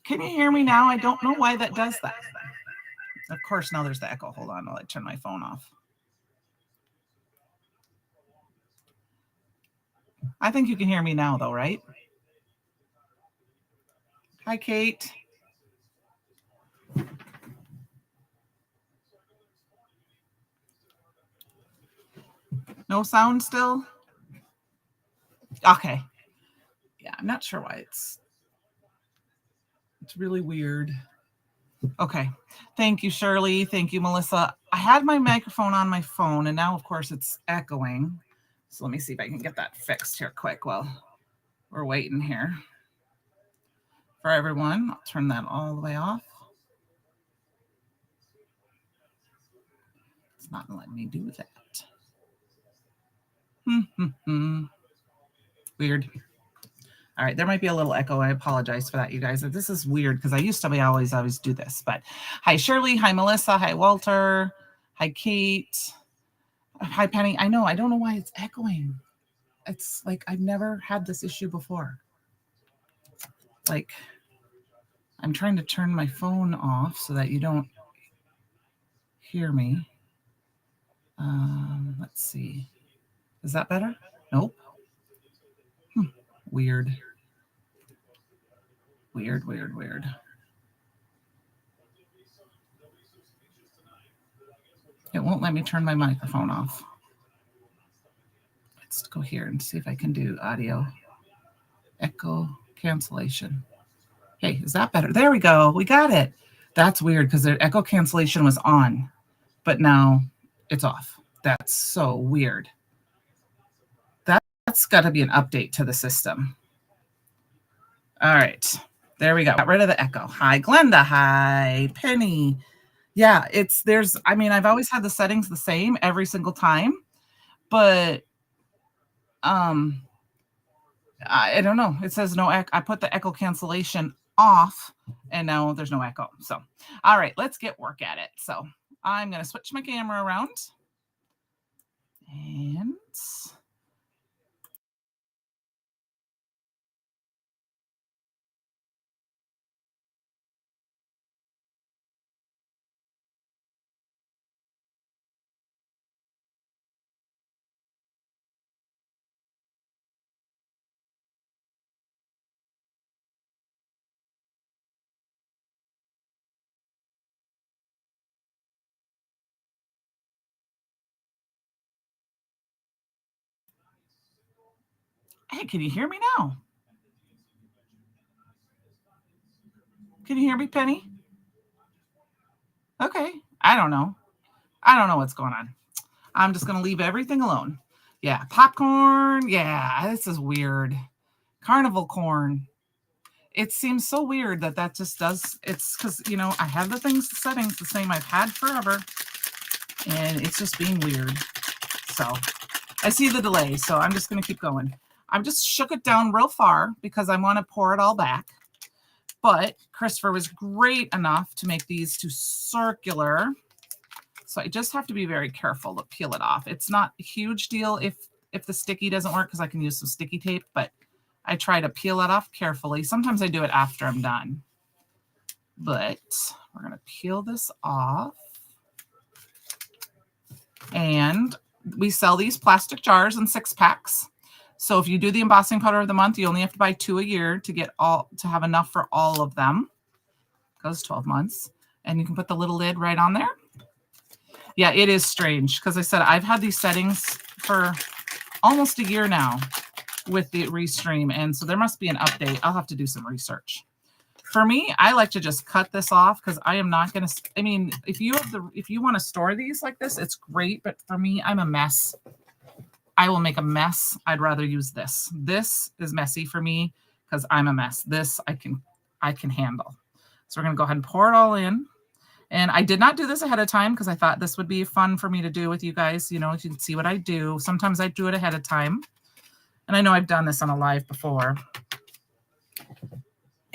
Can you hear me now? I don't know why that does that. Of course, now there's the echo. Hold on while I turn my phone off. I think you can hear me now, though, right? Hi, Kate. No sound still? Okay. Yeah, I'm not sure why it's really weird. Okay. Thank you, Shirley. Thank you, Melissa. I had my microphone on my phone, and now, of course, it's echoing. So let me see if I can get that fixed here quick while we're waiting here for everyone. I'll turn that all the way off. It's not letting me do that. Weird. All right, there might be a little echo. I apologize for that, you guys. This is weird because I used to be always do this. But hi, Shirley. Hi, Melissa. Hi, Walter. Hi, Kate. Hi, Penny. I know. I don't know why it's echoing. It's like I've never had this issue before. Like, I'm trying to turn my phone off so that you don't hear me. Let's see. Is that better? Nope. Weird. Weird. It won't let me turn my microphone off. Let's go here and see if I can do audio echo cancellation. Hey, is that better? There we go. We got it. That's weird because the echo cancellation was on, but now it's off. That's so weird. That's got to be an update to the system. All right. There we go. Got rid of the echo. Hi, Glenda. Hi, Penny. Yeah, I've always had the settings the same every single time, but I don't know. It says no echo. I put the echo cancellation off and now there's no echo. So, all right, let's get work at it. So I'm going to switch my camera around and hey, can you hear me now? Can you hear me, Penny? Okay. I don't know what's going on. I'm just going to leave everything alone. Yeah. Popcorn. Yeah. This is weird. Carnival corn. It seems so weird that just does. It's because, I have the settings the same I've had forever. And it's just being weird. So I see the delay. So I'm just going to keep going. I've just shook it down real far because I want to pour it all back. But Christopher was great enough to make these two circular. So I just have to be very careful to peel it off. It's not a huge deal if the sticky doesn't work because I can use some sticky tape, but I try to peel it off carefully. Sometimes I do it after I'm done. But we're going to peel this off. And we sell these plastic jars in 6-packs. So if you do the embossing powder of the month, you only have to buy 2 a year to have enough for all of them. It goes 12 months. And you can put the little lid right on there. Yeah, it is strange because I said I've had these settings for almost a year now with the Restream. And so there must be an update. I'll have to do some research. For me, I like to just cut this off because I am not going to, if you want to store these like this, it's great. But for me, I'm a mess. I will make a mess. I'd rather use this. This is messy for me because I'm a mess. This I can handle. So we're going to go ahead and pour it all in. And I did not do this ahead of time because I thought this would be fun for me to do with you guys. You can see what I do. Sometimes I do it ahead of time. And I know I've done this on a live before.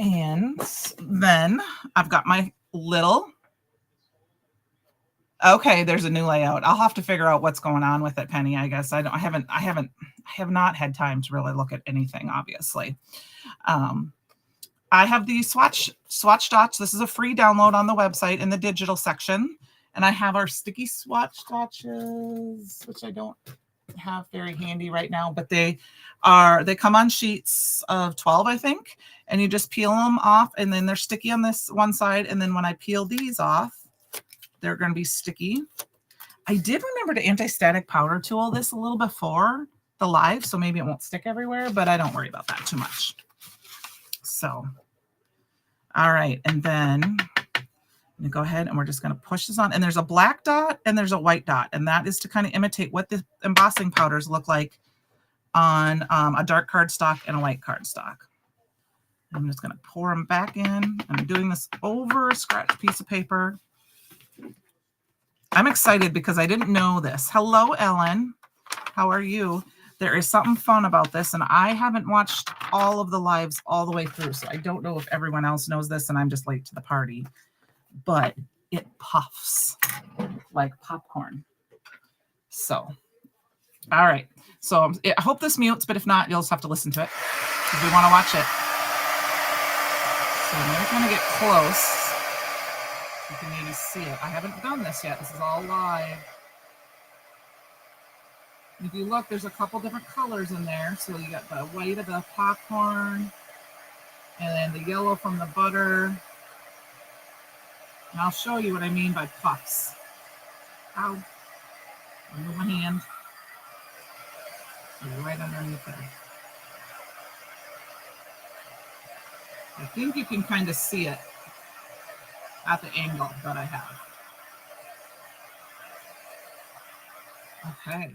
And then I've got my little. Okay, there's a new layout. I'll have to figure out what's going on with it, Penny. I guess I have not had time to really look at anything, obviously. I have the swatch dots. This is a free download on the website in the digital section. And I have our sticky swatch swatches, which I don't have very handy right now, but they come on sheets of 12, I think. And you just peel them off, and then they're sticky on this one side. And then when I peel these off, they're going to be sticky. I did remember to anti-static powder tool this a little before the live, so maybe it won't stick everywhere, but I don't worry about that too much. So, all right. And then I'm going to go ahead and we're just going to push this on. And there's a black dot and there's a white dot. And that is to kind of imitate what the embossing powders look like on a dark cardstock and a white cardstock. I'm just going to pour them back in. I'm doing this over a scratch piece of paper. I'm excited because I didn't know this. Hello, Ellen. How are you? There is something fun about this, and I haven't watched all of the lives all the way through, so I don't know if everyone else knows this, and I'm just late to the party. But it puffs like popcorn. So, all right. So I hope this mutes, but if not, you'll just have to listen to it if we want to watch it. So I'm going to get close. You can maybe see it. I haven't done this yet. This is all live. If you look, there's a couple different colors in there. So you got the white of the popcorn and then the yellow from the butter. And I'll show you what I mean by puffs. Ow. I'll move my hand. Right underneath there. I think you can kind of see it at the angle that I have. Okay.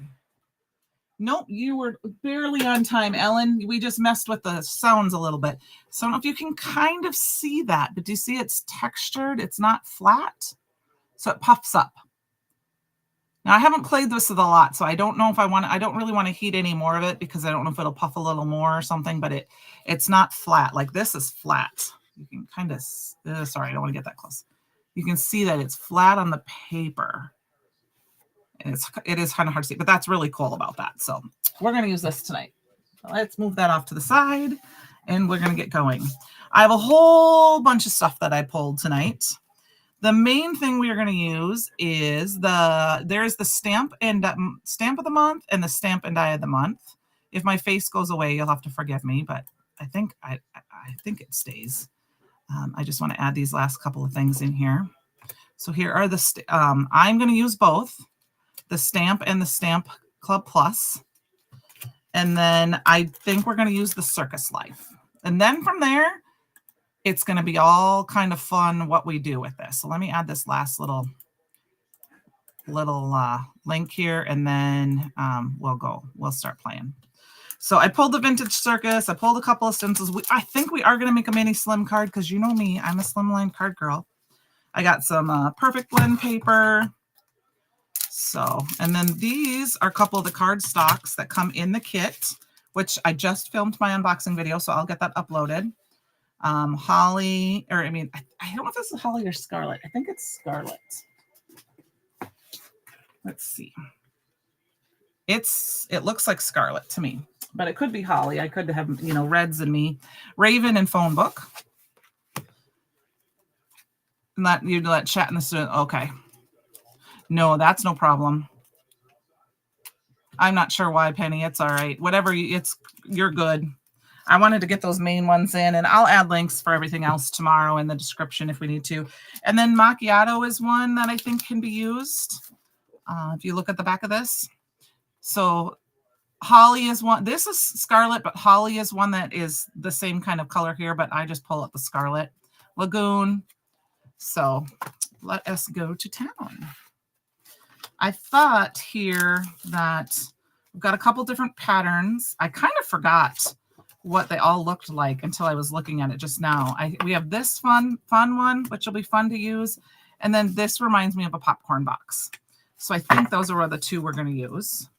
Nope, you were barely on time, Ellen. We just messed with the sounds a little bit. So I don't know if you can kind of see that, but do you see it's textured? It's not flat. So it puffs up. Now I haven't played this with a lot, so I don't know if I don't really want to heat any more of it because I don't know if it'll puff a little more or something, but it's not flat. Like this is flat. You can kind of, sorry, I don't want to get that close. You can see that it's flat on the paper. And it is kind of hard to see, but that's really cool about that. So we're going to use this tonight. So let's move that off to the side and we're going to get going. I have a whole bunch of stuff that I pulled tonight. The main thing we are going to use is there's the stamp of the month and the stamp and die of the month. If my face goes away, you'll have to forgive me, but I think it stays. I just want to add these last couple of things in here. So here are the, I'm going to use both the stamp and the Stamp Club Plus. And then I think we're going to use the Circus Life. And then from there, it's going to be all kind of fun what we do with this. So let me add this last little link here, and then we'll start playing. So I pulled the Vintage Circus. I pulled a couple of stencils. I think we are going to make a mini slim card because you know me, I'm a slimline card girl. I got some Perfect Blend paper. So, and then these are a couple of the card stocks that come in the kit, which I just filmed my unboxing video, so I'll get that uploaded. Holly, or I don't know if this is Holly or Scarlet. I think it's Scarlet. Let's see. It looks like Scarlet to me, but it could be Holly. I could have, reds in me. Raven and Phone Book. And you let chat in the student. Okay. No, that's no problem. I'm not sure why, Penny. It's all right. Whatever, you're good. I wanted to get those main ones in, and I'll add links for everything else tomorrow in the description if we need to. And then Macchiato is one that I think can be used. If you look at the back of this. So Holly is one. This is Scarlet, but Holly is one that is the same kind of color here, but I just pull up the Scarlet. Lagoon. So let us go to town. I thought here that we've got a couple different patterns. I kind of forgot what they all looked like until I was looking at it just now. We have this fun one, which will be fun to use. And then this reminds me of a popcorn box. So I think those are the two we're going to use.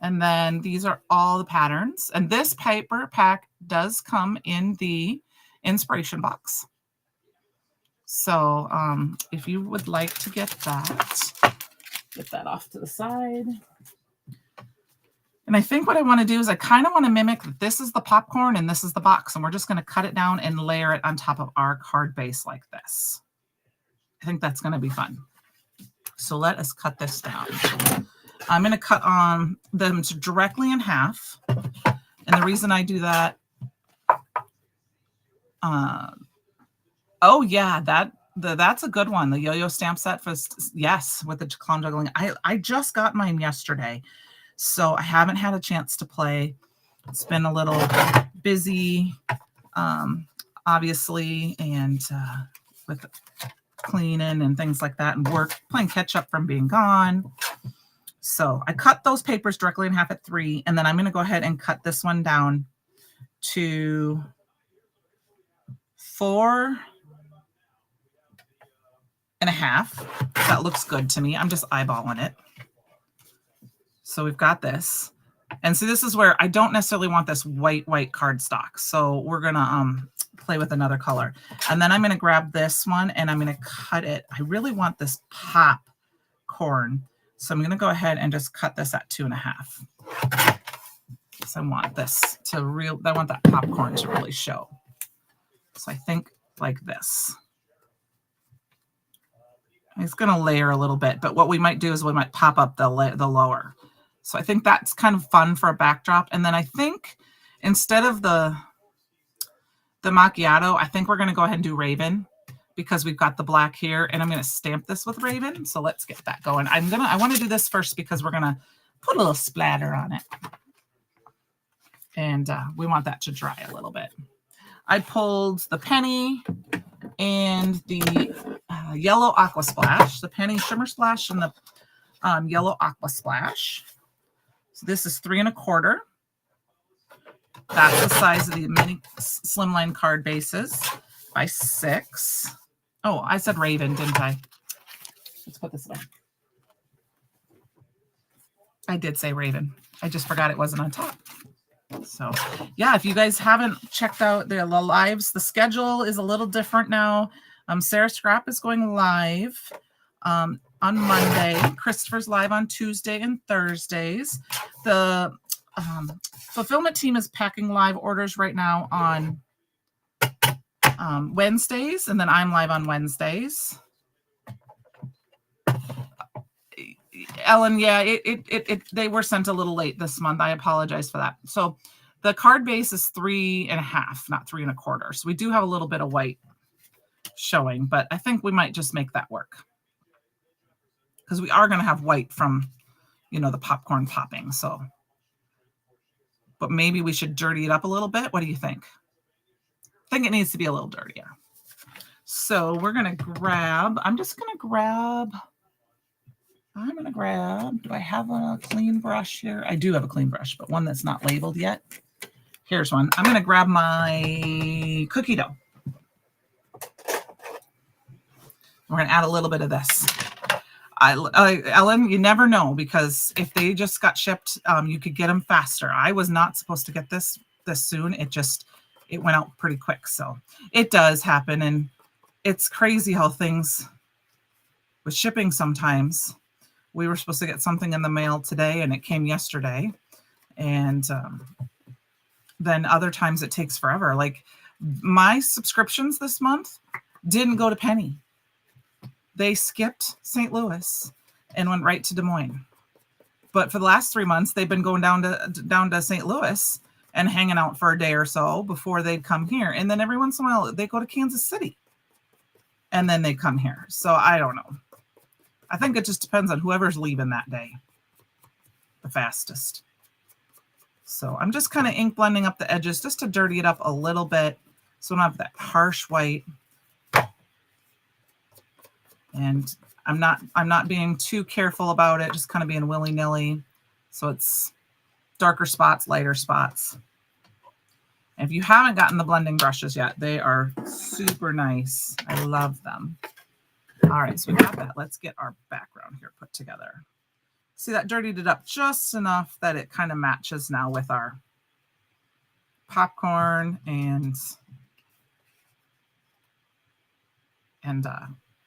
And then these are all the patterns. And this paper pack does come in the inspiration box. So if you would like to get that off to the side. And I think what I want to do is I kind of want to mimic that this is the popcorn and this is the box. And we're just going to cut it down and layer it on top of our card base like this. I think that's going to be fun. So let us cut this down. I'm going to cut them directly in half. And the reason I do that, oh yeah, that's a good one. The yo-yo stamp set for, yes, with the clown juggling. I just got mine yesterday, so I haven't had a chance to play. It's been a little busy, obviously, and with cleaning and things like that, and work, playing catch up from being gone. So I cut those papers directly in half at 3, and then I'm going to go ahead and cut this one down to 4 and a half. That looks good to me. I'm just eyeballing it. So we've got this. And see, this is where I don't necessarily want this white cardstock. So we're going to play with another color. And then I'm going to grab this one and I'm going to cut it. I really want this popcorn. So I'm going to go ahead and just cut this at 2.5. So I want this to I want that popcorn to really show. So I think like this. It's going to layer a little bit, but what we might do is we might pop up the lower. So I think that's kind of fun for a backdrop. And then I think instead of the macchiato, I think we're going to go ahead and do Raven because we've got the black here, and I'm going to stamp this with Raven. So let's get that going. I want to do this first because we're going to put a little splatter on it. And we want that to dry a little bit. I pulled the penny and the yellow aqua splash, the penny shimmer splash and the yellow aqua splash. So this is 3 1/4. That's the size of the mini slimline card bases by 6. Oh, I said Raven, didn't I? Let's put this away. I did say Raven. I just forgot it wasn't on top. So yeah, if you guys haven't checked out the lives, the schedule is a little different now. Sarah Scrap is going live on Monday. Christopher's live on Tuesday and Thursdays. The fulfillment team is packing live orders right now on Wednesdays, and then I'm live on Wednesdays. Ellen, yeah, they were sent a little late this month. I apologize for that. So the card base is 3 1/2, not 3 1/4. So we do have a little bit of white showing, but I think we might just make that work because we are going to have white from, the popcorn popping. So, but maybe we should dirty it up a little bit. What do you think? I think it needs to be a little dirtier. So we're going to grab, I'm going to grab, do I have a clean brush here? I do have a clean brush, but one that's not labeled yet. Here's one. I'm going to grab my cookie dough. We're going to add a little bit of this. Ellen, you never know, because if they just got shipped, you could get them faster. I was not supposed to get this soon. It went out pretty quick. So it does happen. And it's crazy how things with shipping sometimes. We were supposed to get something in the mail today and it came yesterday. And then other times it takes forever. Like my subscriptions this month didn't go to Penny. They skipped St. Louis and went right to Des Moines. But for the last 3 months, they've been going down to St. Louis and hanging out for a day or so before they'd come here. And then every once in a while, they go to Kansas City. And then they come here. So I don't know. I think it just depends on whoever's leaving that day the fastest. So I'm just kind of ink blending up the edges just to dirty it up a little bit so I don't have that harsh white. And I'm not being too careful about it, just kind of being willy-nilly. So it's darker spots, lighter spots. And if you haven't gotten the blending brushes yet, they are super nice. I love them. All right, so we got that. Let's get our background here put together. See, that dirtied it up just enough that it kind of matches now with our popcorn and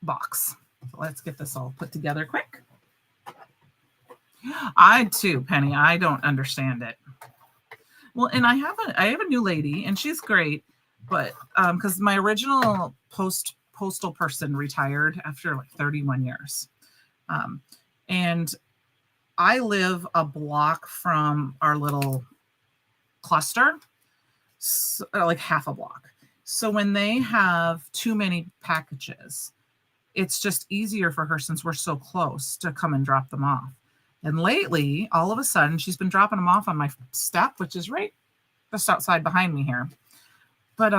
box. So let's get this all put together quick. I too, Penny. I don't understand it. Well, and I have a new lady, and she's great, but because my original postal person retired after like 31 years, um, and I live a block from our little cluster, so, like half a block. So when they have too many packages, it's just easier for her since we're so close to come and drop them off. And lately, all of a sudden, she's been dropping them off on my step, which is right just outside behind me here. But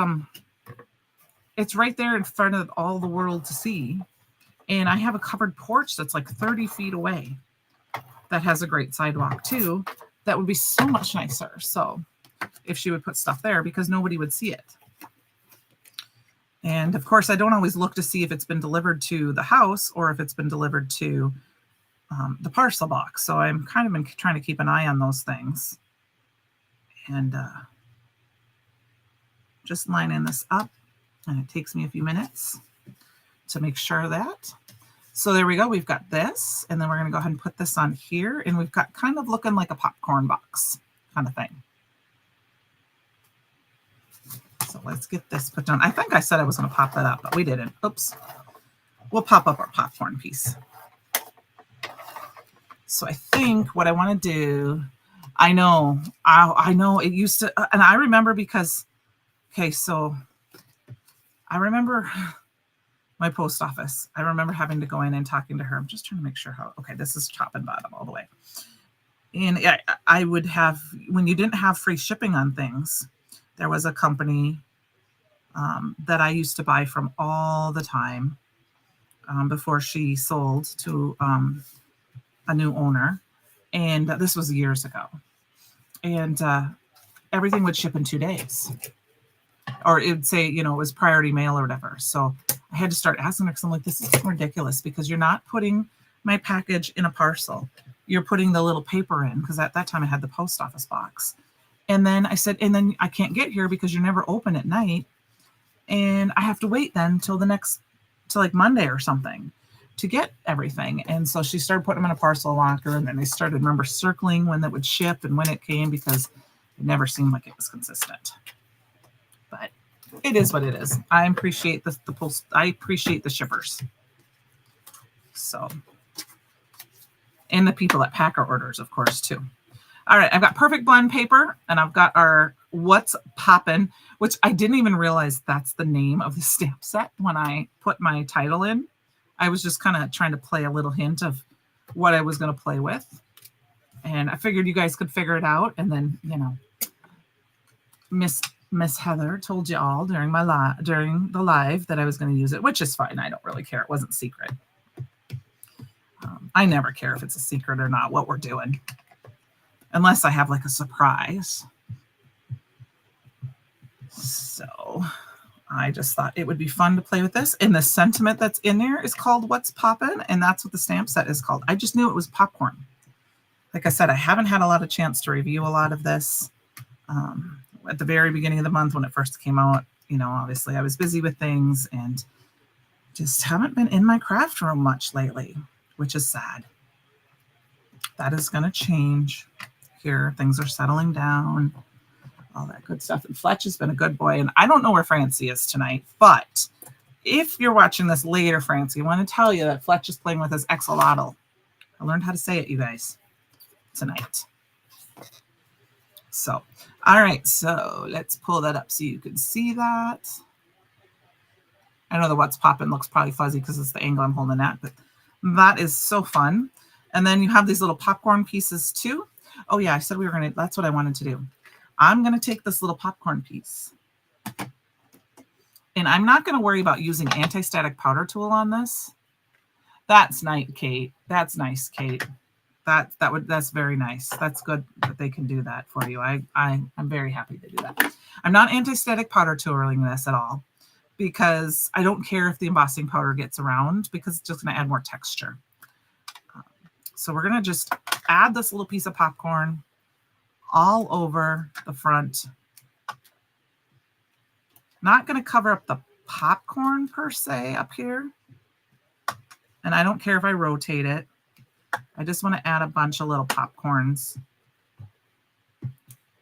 it's right there in front of all the world to see. And I have a covered porch that's like 30 feet away that has a great sidewalk too. That would be so much nicer. So if she would put stuff there, because nobody would see it. And of course, I don't always look to see if it's been delivered to the house or if it's been delivered to the parcel box. So I'm kind of been trying to keep an eye on those things. And just lining this up. And it takes me a few minutes to make sure of that. So there we go. We've got this. And then we're going to go ahead and put this on here. And we've got kind of looking like a popcorn box kind of thing. So let's get this put down. I think I said I was going to pop that up, but we didn't. Oops. We'll pop up our popcorn piece. So I think what I want to do, I know it used to, and I remember because, okay, so I remember my post office. I remember having to go in and talking to her. I'm just trying to make sure how, okay, this is top and bottom all the way. And I would have, when you didn't have free shipping on things, there was a company that I used to buy from all the time before she sold to a new owner. And this was years ago. And everything would ship in 2 days. Or it would say, it was priority mail or whatever. So I had to start asking her because I'm like, this is ridiculous because you're not putting my package in a parcel. You're putting the little paper in because at that time I had the post office box. And then I said, and then I can't get here because you're never open at night. And I have to wait then till like Monday or something to get everything. And so she started putting them in a parcel locker. And then they started, remember, circling when that would ship and when it came because it never seemed like it was consistent. But it is what it is. I appreciate the post. I appreciate the shippers. So, and the people that pack our orders, of course, too. All right, I've got perfect blend paper, and I've got our What's Poppin', which I didn't even realize that's the name of the stamp set when I put my title in. I was just kind of trying to play a little hint of what I was going to play with. And I figured you guys could figure it out. And then, Miss Heather told you all during the live that I was going to use it, which is fine. I don't really care. It wasn't secret. I never care if it's a secret or not, what we're doing. Unless I have like a surprise. So I just thought it would be fun to play with this. And the sentiment that's in there is called What's Poppin'? And that's what the stamp set is called. I just knew it was popcorn. Like I said, I haven't had a lot of chance to review a lot of this. At the very beginning of the month when it first came out, obviously I was busy with things and just haven't been in my craft room much lately, which is sad. That is going to change here. Things are settling down, all that good stuff. And Fletch has been a good boy. And I don't know where Francie is tonight, but if you're watching this later, Francie, I want to tell you that Fletch is playing with his axolotl. I learned how to say it, you guys, tonight. So, all right, so let's pull that up so you can see that. I know the What's Poppin' looks probably fuzzy because it's the angle I'm holding at, but that is so fun. And then you have these little popcorn pieces too. Oh yeah, I said that's what I wanted to do. I'm going to take this little popcorn piece. And I'm not going to worry about using anti-static powder tool on this. That's nice, Kate. That's nice, Kate. That's very nice. That's good that they can do that for you. I'm very happy to do that. I'm not anti-static powder tooling this at all because I don't care if the embossing powder gets around because it's just going to add more texture. So we're going to just add this little piece of popcorn all over the front. Not going to cover up the popcorn per se up here. And I don't care if I rotate it. I just want to add a bunch of little popcorns.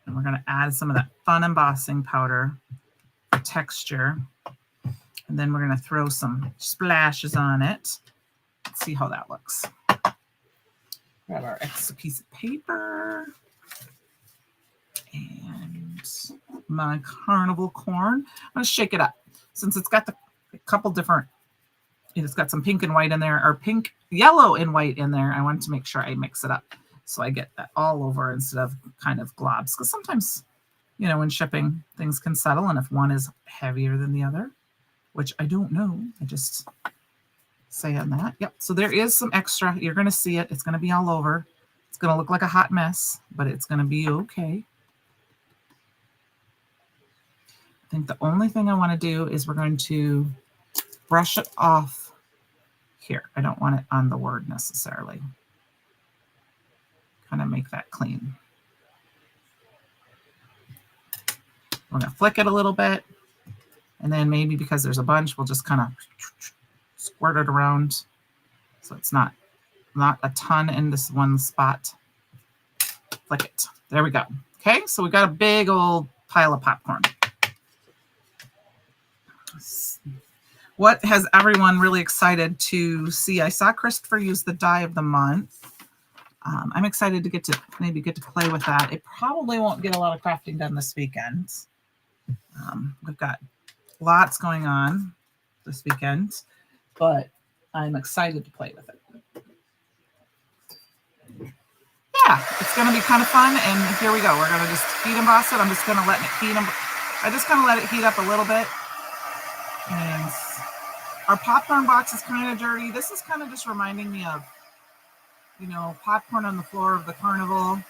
And we're going to add some of that fun embossing powder for texture. And then we're going to throw some splashes on it. Let's see how that looks. Grab our extra piece of paper. And my carnival corn. I'm going to shake it up. Since it's got a couple different, it's got some pink and white in there, or pink, yellow and white in there. I want to make sure I mix it up so I get that all over instead of kind of globs. Because sometimes, you know, when shipping, things can settle. And if one is heavier than the other, which I don't know, I just say on that. Yep. So there is some extra. You're going to see it. It's going to be all over. It's going to look like a hot mess, but it's going to be okay. I think the only thing I want to do is we're going to brush it off here. I don't want it on the word necessarily. Kind of make that clean. We're going to flick it a little bit. And then maybe because there's a bunch, we'll just kind of squirt it around so it's not a ton in this one spot. Flick it. There we go. Okay, so we've got a big old pile of popcorn. What has everyone really excited to see? I saw Christopher use the die of the month. I'm excited to maybe get to play with that. It probably won't get a lot of crafting done this weekend. We've got lots going on this weekend, but I'm excited to play with it. Yeah, it's going to be kind of fun. And here we go. We're going to just heat emboss it. I'm just going to let it heat. I just kind of let it heat up a little bit. And our popcorn box is kind of dirty. This is kind of just reminding me of, you know, popcorn on the floor of the carnival.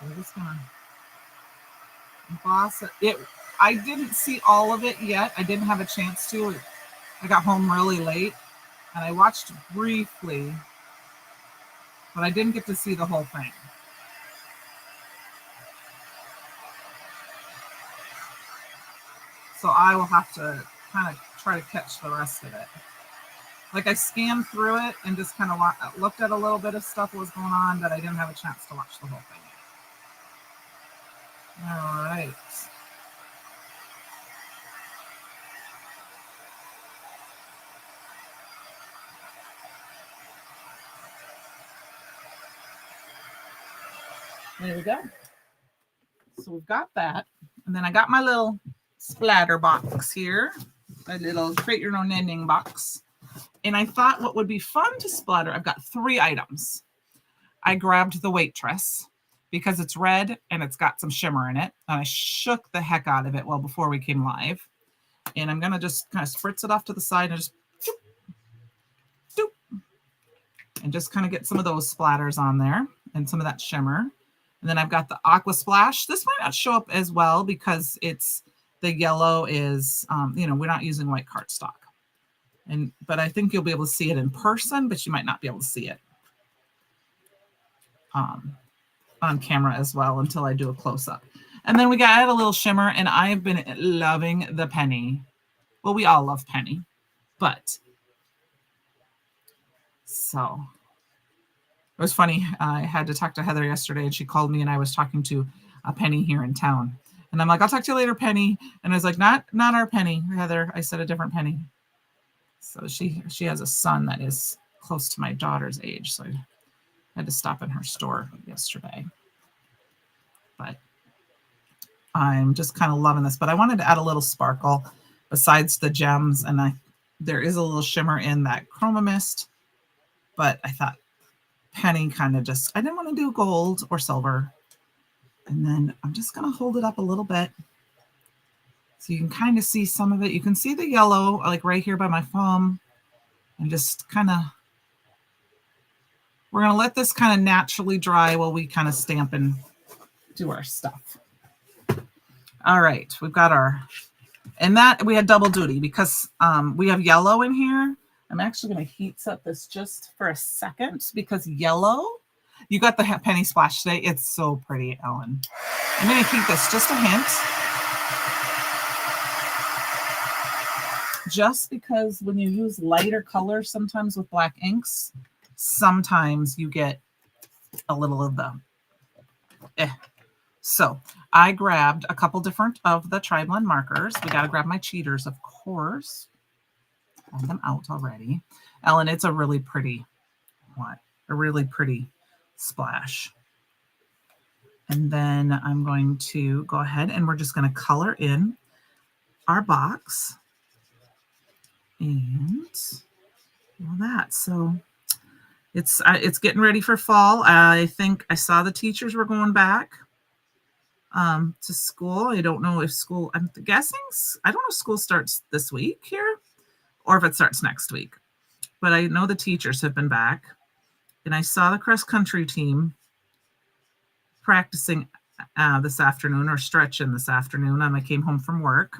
I'm just gonna emboss it. I didn't see all of it yet. I didn't have a chance to. I got home really late and I watched briefly, but I didn't get to see the whole thing. So I will have to kind of try to catch the rest of it. Like I scanned through it and just kind of looked at a little bit of stuff that was going on, but I didn't have a chance to watch the whole thing yet. All right. There we go. So we've got that. And then I got my little splatter box here, a little create your own ending box. And I thought what would be fun to splatter, I've got 3 items. I grabbed the waitress because it's red and it's got some shimmer in it. And I shook the heck out of it well before we came live. And I'm going to just kind of spritz it off to the side and just doop, doop, and just kind of get some of those splatters on there and some of that shimmer. And then I've got the Aqua Splash. This might not show up as well because the yellow is, you know, we're not using white cardstock. But I think you'll be able to see it in person, but you might not be able to see it on camera as well until I do a close-up. And then we got a little shimmer, and I've been loving the penny. Well, we all love penny, but so it was funny. I had to talk to Heather yesterday, and she called me, and I was talking to a Penny here in town. And I'm like, I'll talk to you later, Penny. And I was like, not our Penny, Heather. I said a different Penny. So she has a son that is close to my daughter's age. So I had to stop in her store yesterday. But I'm just kind of loving this. But I wanted to add a little sparkle besides the gems. And there is a little shimmer in that Chroma Mist. But I thought penny kind of just, I didn't want to do gold or silver. And then I'm just going to hold it up a little bit so you can kind of see some of it. You can see the yellow like right here by my thumb, and just kind of, we're going to let this kind of naturally dry while we kind of stamp and do our stuff. All right, we've got our, and that we had double duty because we have yellow in here, I'm actually going to heat set this just for a second because yellow, you got the penny splash today. It's so pretty, Ellen. I'm going to heat this just a hint. Just because when you use lighter colors, sometimes with black inks, sometimes you get a little of the So I grabbed a couple different of the tri-blend markers. We got to grab my cheaters, of course. I have them out already. Ellen, it's a really pretty a really pretty splash. And then I'm going to go ahead and we're just going to color in our box. And all that. So it's getting ready for fall. I think I saw the teachers were going back to school. I don't know if school, I'm guessing, I don't know if school starts this week here or if it starts next week. But I know the teachers have been back. And I saw the cross-country team practicing this afternoon or stretching this afternoon. I came home from work.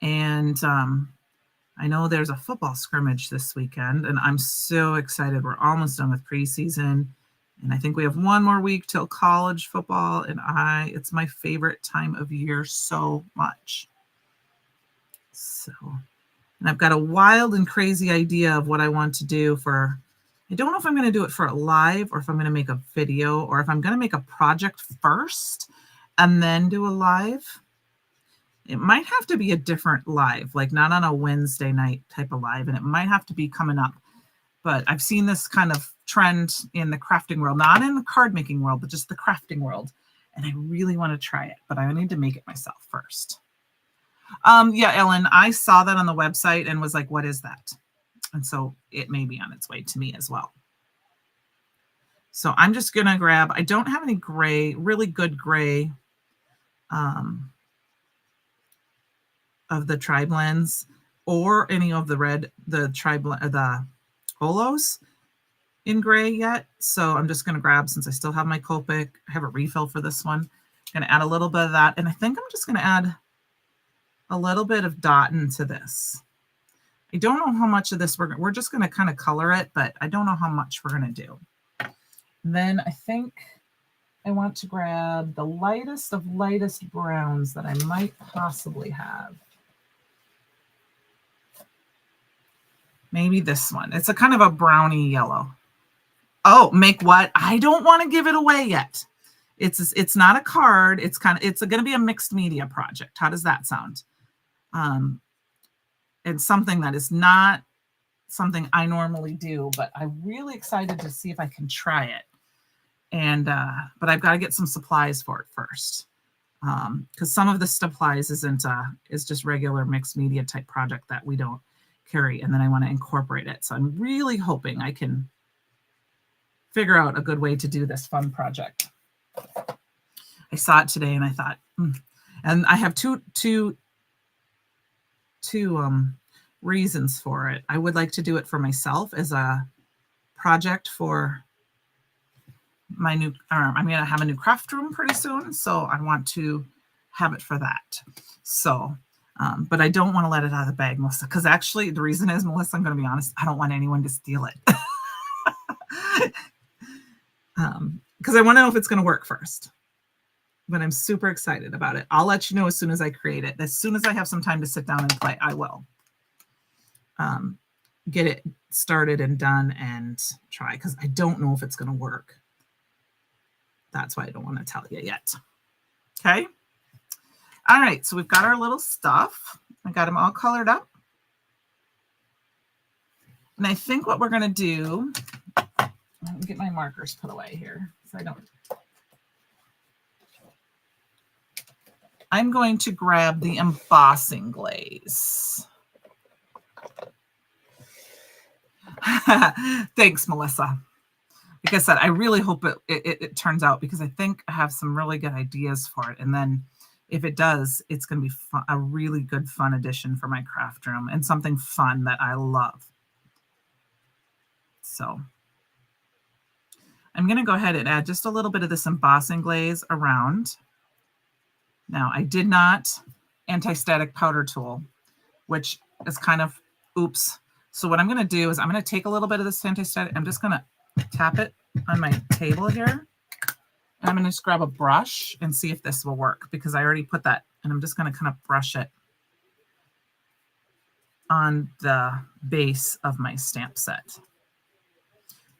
And I know there's a football scrimmage this weekend. And I'm so excited. We're almost done with preseason. And I think we have one more week till college football. And it's my favorite time of year so much. So, and I've got a wild and crazy idea of what I want to do for, I don't know if I'm going to do it for a live or if I'm going to make a video or if I'm going to make a project first and then do a live. It might have to be a different live, like not on a Wednesday night type of live. And it might have to be coming up. But I've seen this kind of trend in the crafting world, not in the card making world, but just the crafting world. And I really want to try it, but I need to make it myself first. Yeah, Ellen, I saw that on the website and was like, what is that? And so it may be on its way to me as well. So I'm just going to grab, I don't have any gray, really good gray of the tri-blends or any of the red, the holos in gray yet. So I'm just going to grab, since I still have my Copic, I have a refill for this one. I'm going to add a little bit of that. And I think I'm just going to add a little bit of dot into this. I don't know how much of this we're just going to kind of color it, but I don't know how much we're going to do. And then I think I want to grab the lightest of lightest browns that I might possibly have. Maybe this one. It's a kind of a browny yellow. Oh, make what? I don't want to give it away yet. It's not a card. It's going to be a mixed media project. How does that sound? And something that is not something I normally do, but I'm really excited to see if I can try it. And but I've got to get some supplies for it first, because some of the supplies is just regular mixed media type project that we don't carry, and then I want to incorporate it. So I'm really hoping I can figure out a good way to do this fun project. I saw it today and I thought, and I have two reasons for it. I would like to do it for myself as a project for my new, I'm going to have a new craft room pretty soon. So I want to have it for that. So, but I don't want to let it out of the bag, Melissa, because actually the reason is, Melissa, I'm going to be honest, I don't want anyone to steal it. Because I want to know if it's going to work first. But I'm super excited about it. I'll let you know as soon as I create it. As soon as I have some time to sit down and play, I will get it started and done and try, because I don't know if it's going to work. That's why I don't want to tell you yet. Okay. All right. So we've got our little stuff. I got them all colored up. And I think what we're going to do, let me get my markers put away here so I don't. I'm going to grab the embossing glaze. Thanks, Melissa. Like I said, I really hope it turns out, because I think I have some really good ideas for it. And then if it does, it's going to be fun, a really good fun addition for my craft room and something fun that I love. So I'm going to go ahead and add just a little bit of this embossing glaze around. Now, I did not anti-static powder tool, which is kind of, oops, So what I'm going to do is I'm going to take a little bit of this anti-static. I'm just going to tap it on my table here. And I'm going to just grab a brush and see if this will work, because I already put that, and I'm just going to kind of brush it on the base of my stamp set.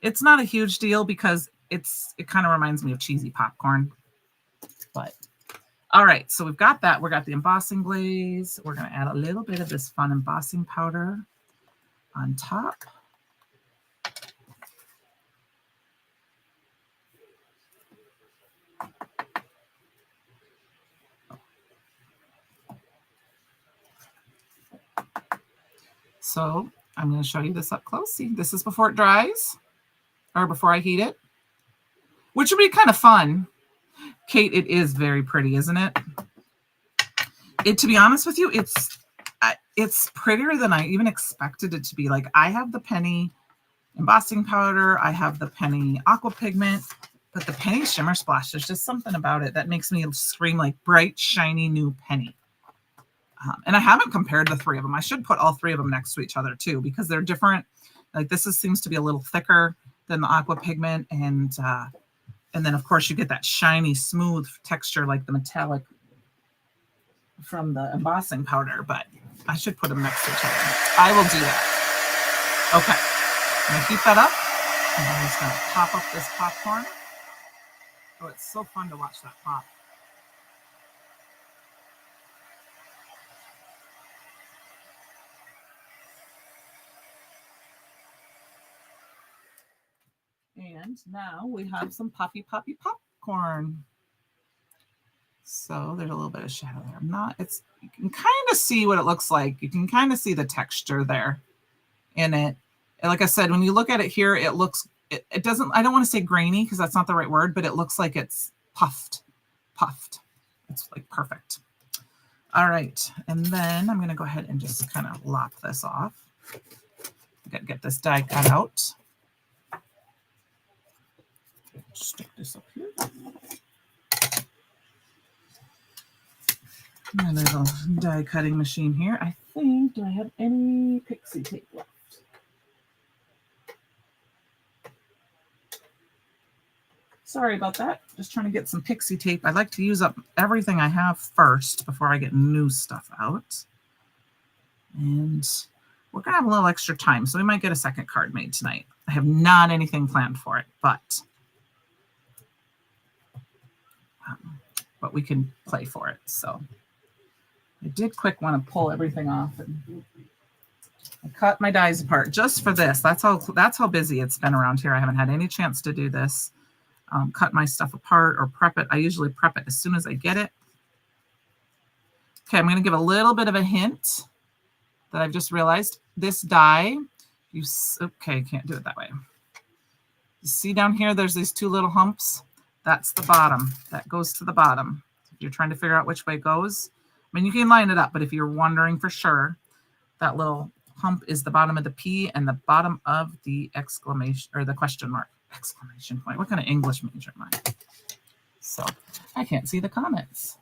It's not a huge deal because it kind of reminds me of cheesy popcorn. But all right, so we've got that. We've got the embossing glaze. We're going to add a little bit of this fun embossing powder on top. So I'm going to show you this up close. See, this is before it dries, or before I heat it, which would be kind of fun. Kate, it is very pretty, isn't it? To be honest with you, it's prettier than I even expected it to be. Like, I have the penny embossing powder, I have the penny aqua pigment, but the penny shimmer splash, there's just something about it that makes me scream like bright, shiny new penny. And I haven't compared the three of them. I should put all three of them next to each other too, because they're different. Like, this seems to be a little thicker than the aqua pigment, and then of course you get that shiny, smooth texture like the metallic from the embossing powder. But I should put them next to each other. I will do that. Okay, I'm gonna heat that up, and I'm just gonna pop up this popcorn. Oh, it's so fun to watch that pop. And now we have some poppy popcorn. So there's a little bit of shadow there. You can kind of see what it looks like. You can kind of see the texture there in it. And like I said, when you look at it here, it looks, it doesn't, I don't want to say grainy because that's not the right word, but it looks like it's puffed. It's like perfect. All right. And then I'm going to go ahead and just kind of lop this off. Get this die cut out. Stick this up here. My little die cutting machine here. I think, do I have any pixie tape left? Sorry about that. Just trying to get some pixie tape. I like to use up everything I have first before I get new stuff out. And we're going to have a little extra time, so we might get a second card made tonight. I have not anything planned for it, but we can play for it. So I did quick want to pull everything off, and I cut my dies apart just for this. That's how busy it's been around here. I haven't had any chance to do this. Cut my stuff apart or prep it. I usually prep it as soon as I get it. Okay, I'm going to give a little bit of a hint that I've just realized. This die, okay, can't do it that way. You see down here, there's these two little humps. That's the bottom. That goes to the bottom. If you're trying to figure out which way it goes, I mean, you can line it up, but if you're wondering for sure, that little hump is the bottom of the P and the bottom of the exclamation or the question mark. Exclamation point. What kind of English major am I? So I can't see the comments.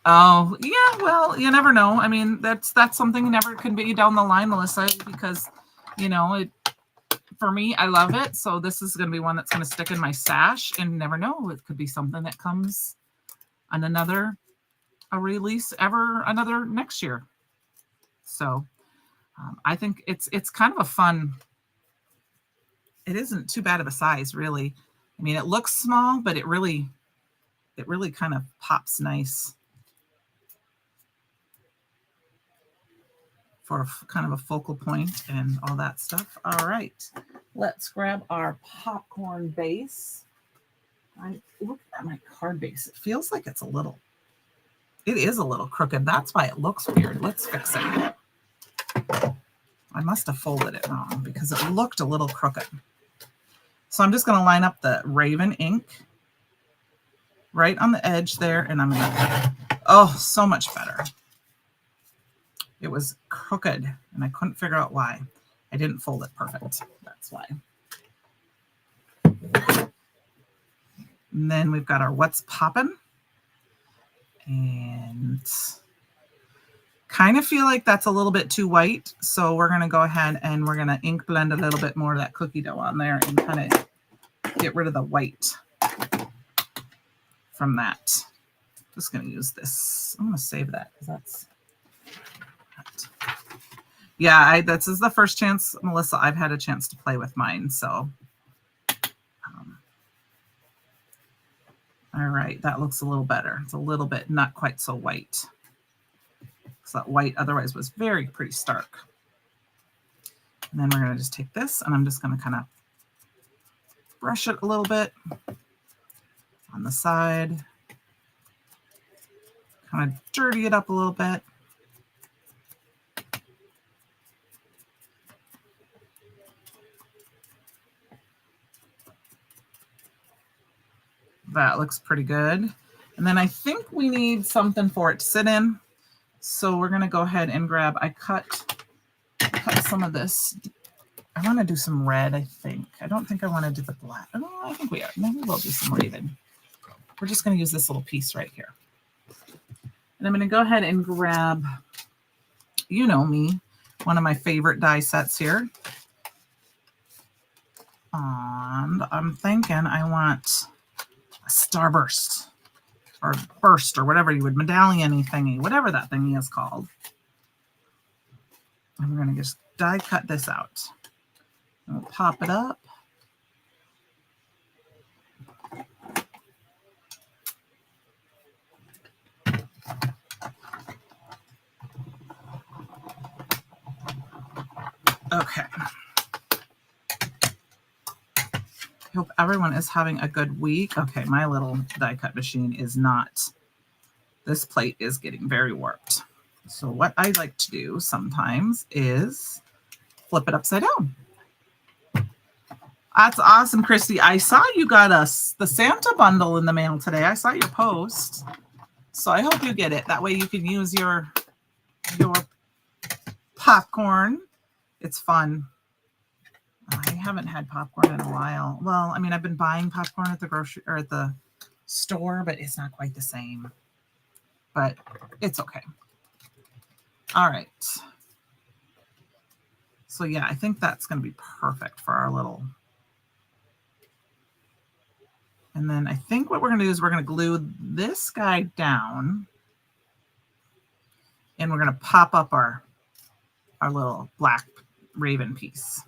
Oh, yeah, well, you never know. I mean, that's something never can be down the line, Melissa, because, you know, for me, I love it. So this is going to be one that's going to stick in my stash, and never know. It could be something that comes on a release another next year. So I think it's kind of a fun, it isn't too bad of a size, really. I mean, it looks small, but it really kind of pops nice for kind of a focal point and all that stuff. All right, let's grab our popcorn base. I'm looking at my card base. It feels like it is a little crooked. That's why it looks weird. Let's fix it. I must have folded it wrong because it looked a little crooked. So I'm just going to line up the Raven ink right on the edge there, and I'm going to, oh, so much better. It was crooked, and I couldn't figure out why. I didn't fold it perfect. That's why. And then we've got our What's Poppin'. And Kind of feel like that's a little bit too white. So we're going to go ahead and we're going to ink blend a little bit more of that cookie dough on there and kind of get rid of the white from that. Just going to use this. I'm going to save that because that's, yeah, this is the first chance, Melissa, I've had a chance to play with mine. So, all right, that looks a little better. It's a little bit not quite so white. So that white otherwise was very pretty stark. And then we're going to just take this and I'm just going to kind of brush it a little bit on the side. Kind of dirty it up a little bit. That looks pretty good. And then I think we need something for it to sit in. So we're going to go ahead and grab, I cut some of this. I want to do some red, I think. I don't think I want to do the black. Oh, I think we are. Maybe we'll do some raven. We're just going to use this little piece right here. And I'm going to go ahead and grab, you know me, one of my favorite die sets here. And I'm thinking I want a starburst or burst or whatever you would, medallion-y thingy, whatever that thingy is called. And we're going to just die cut this out. And we'll pop it up. Okay. I hope everyone is having a good week. Okay, my little die cut machine is not, this plate is getting very warped. So what I like to do sometimes is flip it upside down. That's awesome, Christy. I saw you got us the Santa bundle in the mail today. I saw your post. So I hope you get it. That way you can use your popcorn. It's fun. I haven't had popcorn in a while. Well, I mean, I've been buying popcorn at the grocery or at the store, but it's not quite the same. But it's okay. All right. So yeah, I think that's going to be perfect for our little. And then I think what we're going to do is we're going to glue this guy down. And we're going to pop up our little black raven piece.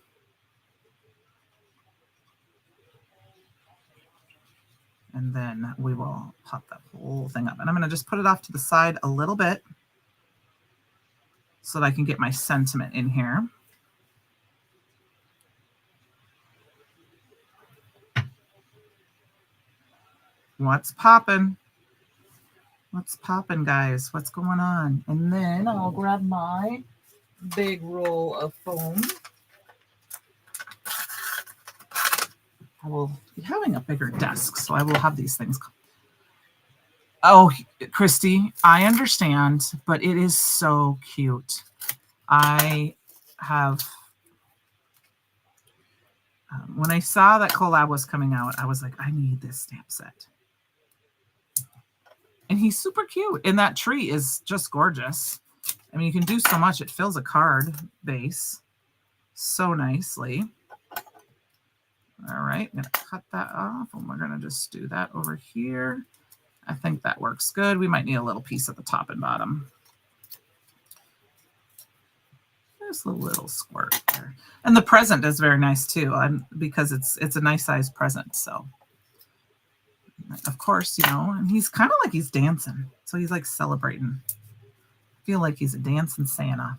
And then we will pop that whole thing up. And I'm going to just put it off to the side a little bit so that I can get my sentiment in here. What's poppin'? What's poppin', guys? What's going on? And then I'll grab my big roll of foam. I will be having a bigger desk, so I will have these things. Oh, Christy, I understand, but it is so cute. I have, when I saw that collab was coming out, I was like, I need this stamp set. And he's super cute. And that tree is just gorgeous. I mean, you can do so much. It fills a card base so nicely. All right, I'm going to cut that off, and we're going to just do that over here. I think that works good. We might need a little piece at the top and bottom. There's a little squirt there. And the present is very nice, too, because it's a nice size present. So, of course, you know, and he's kind of like he's dancing. So he's like celebrating. I feel like he's a dancing Santa.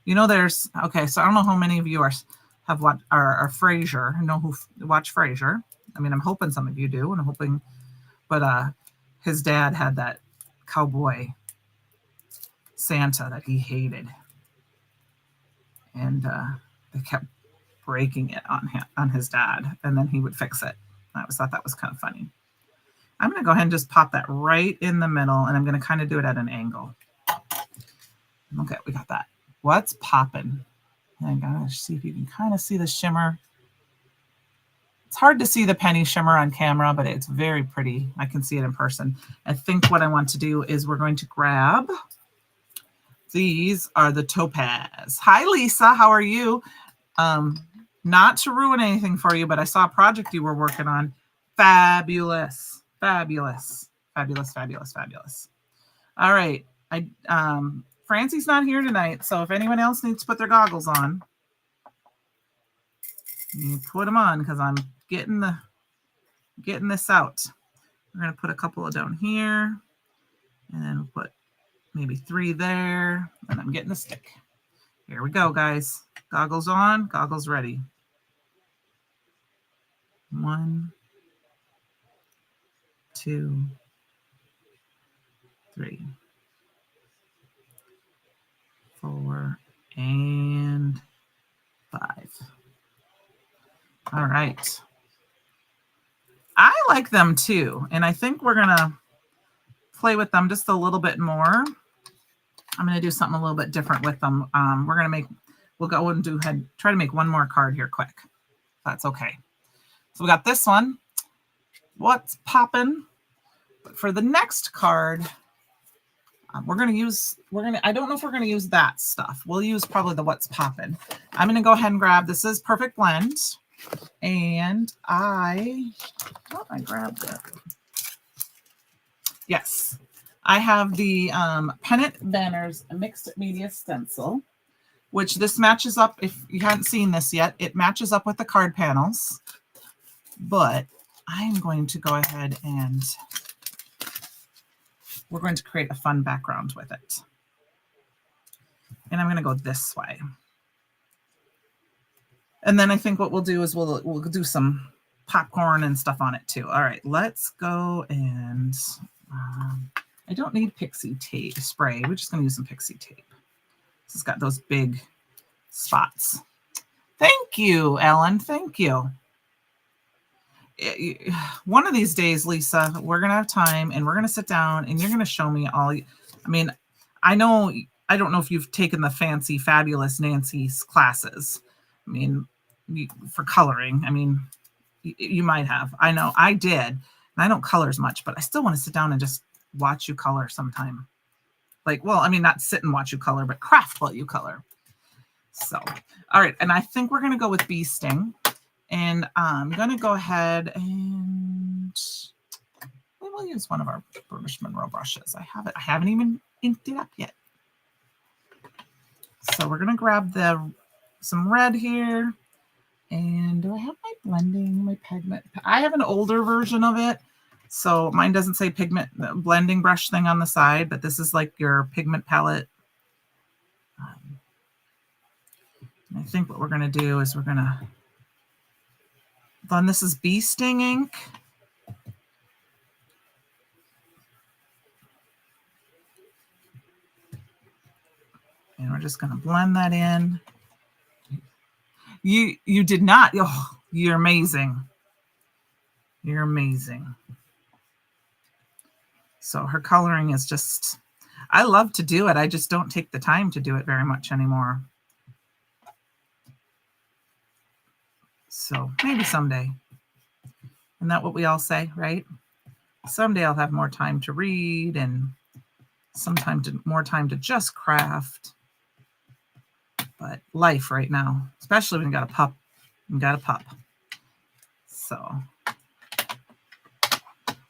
You know, there's, okay, so I don't know how many of you have watched our Frasier, know who watch Frasier. I mean, I'm hoping some of you do, and I'm hoping, but his dad had that cowboy Santa that he hated, and they kept breaking it on his dad, and then he would fix it. I thought that was kind of funny. I'm going to go ahead and just pop that right in the middle, and I'm going to kind of do it at an angle. Okay, we got that. What's poppin'? I gotta see if you can kind of see the shimmer. It's hard to see the penny shimmer on camera, but it's very pretty. I can see it in person. I think what I want to do is we're going to grab These are the topaz. Hi, Lisa. How are you? Not to ruin anything for you, but I saw a project you were working on. Fabulous. Fabulous. Fabulous, fabulous, fabulous. All right. Francie's not here tonight, so if anyone else needs to put their goggles on, you put them on because I'm getting this out. We're going to put a couple of down here, and then we'll put maybe 3 there, and I'm getting the stick. Here we go, guys. Goggles on, goggles ready. 1, 2, 3, 4, and 5. All right. I like them too, and I think we're gonna play with them just a little bit more. I'm gonna do something a little bit different with them. We'll go and try to make one more card here quick. That's okay. So we got this one. What's poppin'? But for the next card, I don't know if we're gonna use that stuff. We'll use probably the what's poppin'. I'm gonna go ahead and grab, this is Perfect Blend. And I grabbed it. Yes, I have the Pennant Banners Mixed Media Stencil, which this matches up. If you haven't seen this yet, it matches up with the card panels. But I'm going to go ahead and we're going to create a fun background with it. And I'm going to go this way. And then I think what we'll do is we'll do some popcorn and stuff on it too. All right, let's go and I don't need pixie tape spray. We're just going to use some pixie tape. This has got those big spots. Thank you, Ellen. Thank you. One of these days, Lisa, we're going to have time and we're going to sit down and you're going to show me all. I mean, I don't know if you've taken the fancy, fabulous Nancy's classes. I mean, for coloring. I mean, you might have. I know I did. And I don't color as much, but I still want to sit down and just watch you color sometime. Like, well, I mean, not sit and watch you color, but craft while you color. So, all right. And I think we're going to go with Bee Sting. And I'm going to go ahead and we'll use one of our British Monroe brushes. I haven't even inked it up yet. So we're going to grab some red here. And do I have my blending, my pigment? I have an older version of it. So mine doesn't say pigment blending brush thing on the side, but this is like your pigment palette. I think what we're going to do is we're going to blend. This is Bee Sting ink. And we're just going to blend that in. You did not. Oh, you're amazing. You're amazing. So her coloring is just, I love to do it. I just don't take the time to do it very much anymore. So maybe someday. Isn't that what we all say, right? Someday I'll have more time to read and more time to just craft. But life right now, especially when you got a pup, So,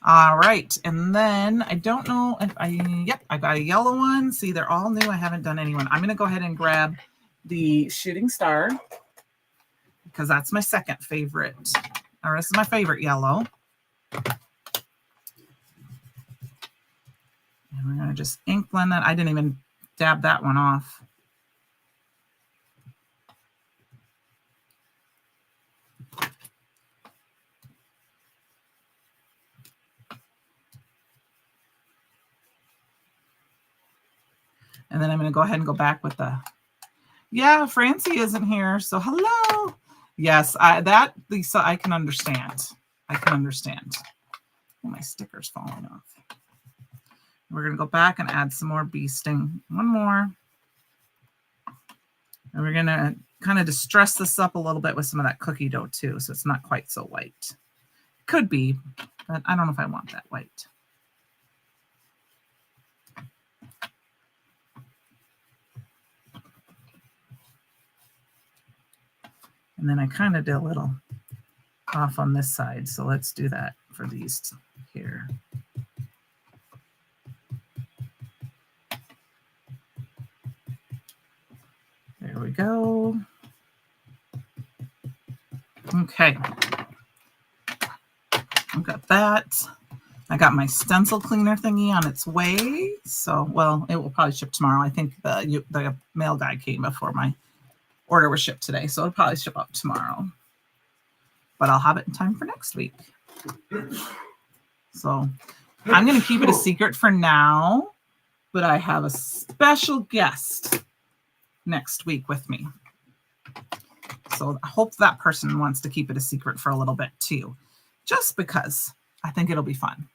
all right. And then I don't know if I got a yellow one. See, they're all new. I haven't done anyone. I'm going to go ahead and grab the Shooting Star because that's my second favorite. Or this is my favorite yellow. And we're going to just ink blend that. I didn't even dab that one off. And then I'm going to go ahead and go back with the, yeah, Francie isn't here. So hello. Yes, Lisa, I can understand. I can understand. Oh, my sticker's falling off. We're going to go back and add some more Bee Sting. One more. And we're going to kind of distress this up a little bit with some of that cookie dough too. So it's not quite so white. Could be, but I don't know if I want that white. And then I kind of did a little off on this side. So let's do that for these here. There we go. Okay. I've got that. I got my stencil cleaner thingy on its way. So, well, it will probably ship tomorrow. I think the mail guy came before my order was shipped today. So it'll probably ship up tomorrow. But I'll have it in time for next week. So I'm going to keep it a secret for now. But I have a special guest next week with me. So I hope that person wants to keep it a secret for a little bit too. Just because I think it'll be fun.